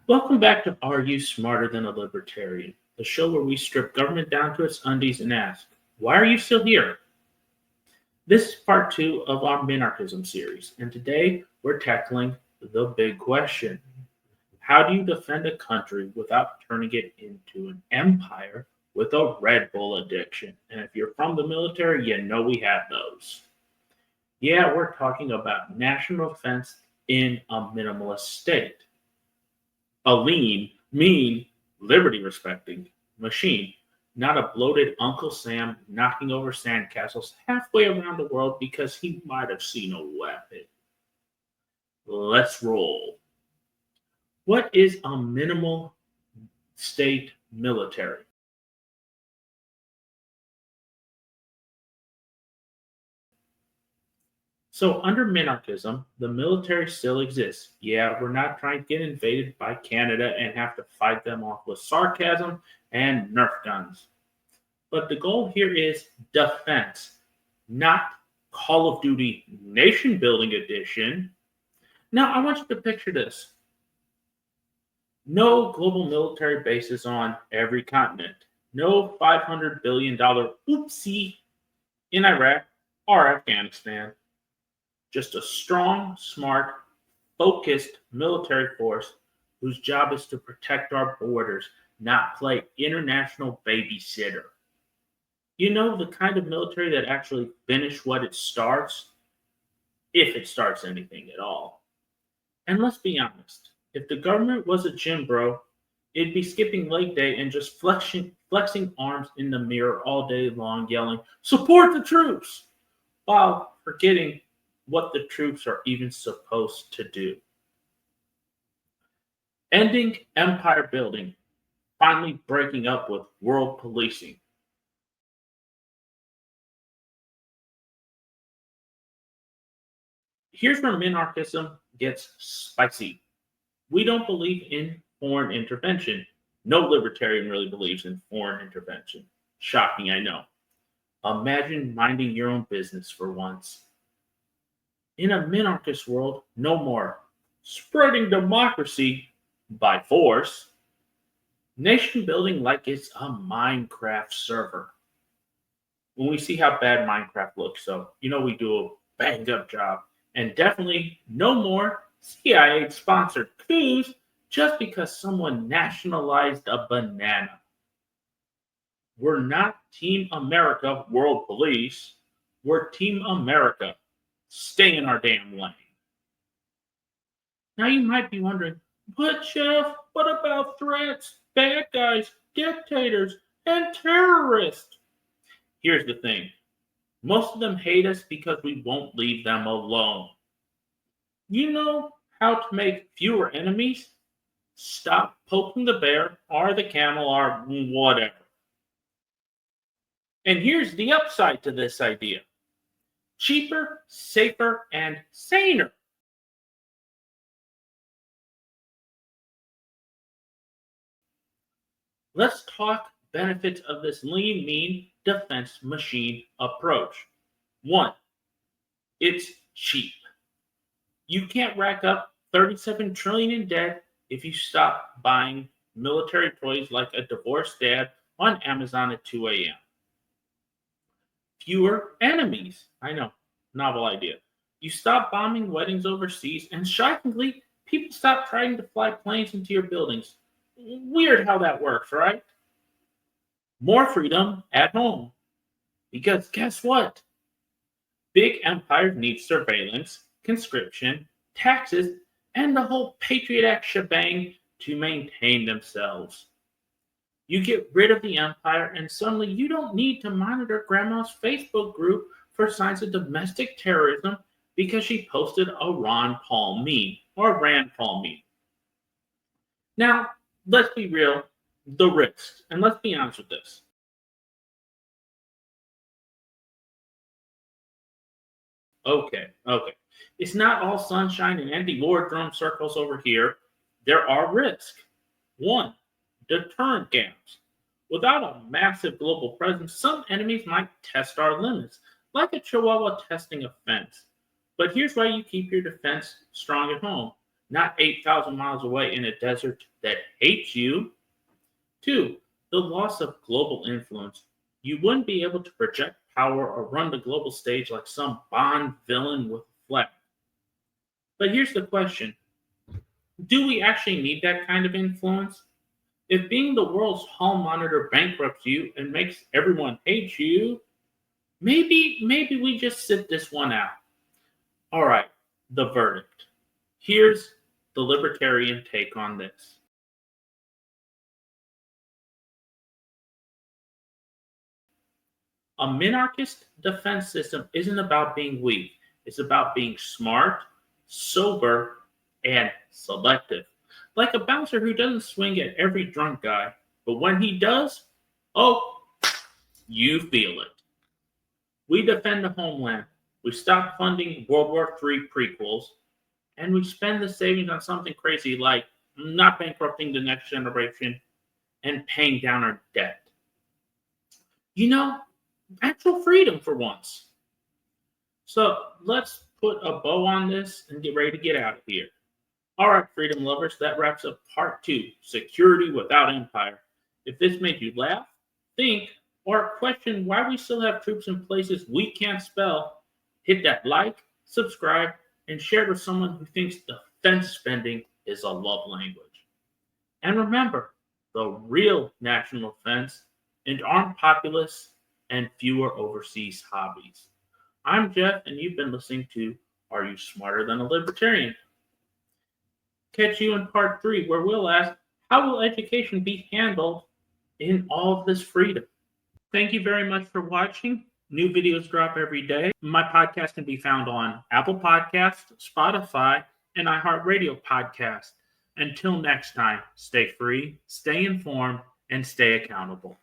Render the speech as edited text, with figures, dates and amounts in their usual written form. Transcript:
Welcome back to Are You Smarter Than a Libertarian? The show where we strip government down to its undies and ask, why are you still here? This is part 2 of our Minarchism series, and today we're tackling the big question. How do you defend a country without turning it into an empire with a Red Bull addiction? And if you're from the military, you know we have those. Yeah, we're talking about national defense in a minimalist state. A lean, mean, liberty-respecting machine, not a bloated Uncle Sam knocking over sandcastles halfway around the world because he might have seen a weapon. Let's roll. What is a minimal state military? So under Minarchism, the military still exists. Yeah, we're not trying to get invaded by Canada and have to fight them off with sarcasm and Nerf guns. But the goal here is defense, not Call of Duty Nation Building Edition. Now, I want you to picture this. No global military bases on every continent. No $500 billion oopsie in Iraq or Afghanistan. Just a strong, smart, focused military force whose job is to protect our borders, not play international babysitter. You know, the kind of military that actually finishes what it starts, if it starts anything at all. And let's be honest, if the government was a gym bro, it'd be skipping leg day and just flexing arms in the mirror all day long, yelling, "Support the troops!" while forgetting what the troops are even supposed to do. Ending empire building, finally breaking up with world policing. Here's where minarchism gets spicy. We don't believe in foreign intervention. No libertarian really believes in foreign intervention. Shocking, I know. Imagine minding your own business for once. In a minarchist world, no more spreading democracy by force. Nation building like it's a Minecraft server. When we see how bad Minecraft looks, so you know we do a banged up job. And definitely no more CIA-sponsored coups just because someone nationalized a banana. We're not Team America World Police. We're Team America. Stay in our damn lane. Now you might be wondering, but Jeff, what about threats, bad guys, dictators, and terrorists? Here's the thing. Most of them hate us because we won't leave them alone. You know how to make fewer enemies? Stop poking the bear or the camel or whatever. And here's the upside to this idea. Cheaper, safer, and saner. Let's talk benefits of this lean, mean defense machine approach. 1, it's cheap. You can't rack up $37 trillion in debt if you stop buying military toys like a divorced dad on Amazon at 2 a.m. Fewer enemies. I know, novel idea. You stop bombing weddings overseas, and shockingly, people stop trying to fly planes into your buildings. Weird how that works, right? More freedom at home. Because guess what? Big empires need surveillance, conscription, taxes, and the whole Patriot Act shebang to maintain themselves. You get rid of the empire, and suddenly you don't need to monitor grandma's Facebook group for signs of domestic terrorism because she posted a Ron Paul meme or Rand Paul meme. Now, let's be real, the risks, and let's be honest with this. Okay. It's not all sunshine and anti-war drum circles over here. There are risks. 1, deterrent gaps. Without a massive global presence, some enemies might test our limits, like a chihuahua testing a fence. But here's why you keep your defense strong at home. not 8,000 miles away in a desert that hates you. 2. The loss of global influence. You wouldn't be able to project power or run the global stage like some Bond villain with a flag. But here's the question. Do we actually need that kind of influence? If being the world's hall monitor bankrupts you and makes everyone hate you, maybe we just sit this one out. All right, the verdict. Here's the libertarian take on this. A minarchist defense system isn't about being weak. It's about being smart, sober, and selective. Like a bouncer who doesn't swing at every drunk guy, but when he does, oh, you feel it. We defend the homeland. We stop funding World War III prequels, and we spend the savings on something crazy like not bankrupting the next generation and paying down our debt. Actual freedom for once. So let's put a bow on this and get ready to get out of here. All right, freedom lovers, that wraps up part 2, Security Without Empire. If this made you laugh, think, or question why we still have troops in places we can't spell, hit that like, subscribe, and share it with someone who thinks defense spending is a love language. And remember, the real national defense and armed populace and fewer overseas hobbies. I'm Jeff, and you've been listening to Are You Smarter Than a Libertarian? Catch you in part 3, where we'll ask, how will education be handled in all of this freedom? Thank you very much for watching. New videos drop every day. My podcast can be found on Apple Podcasts, Spotify, and iHeartRadio Podcast. Until next time, stay free, stay informed, and stay accountable.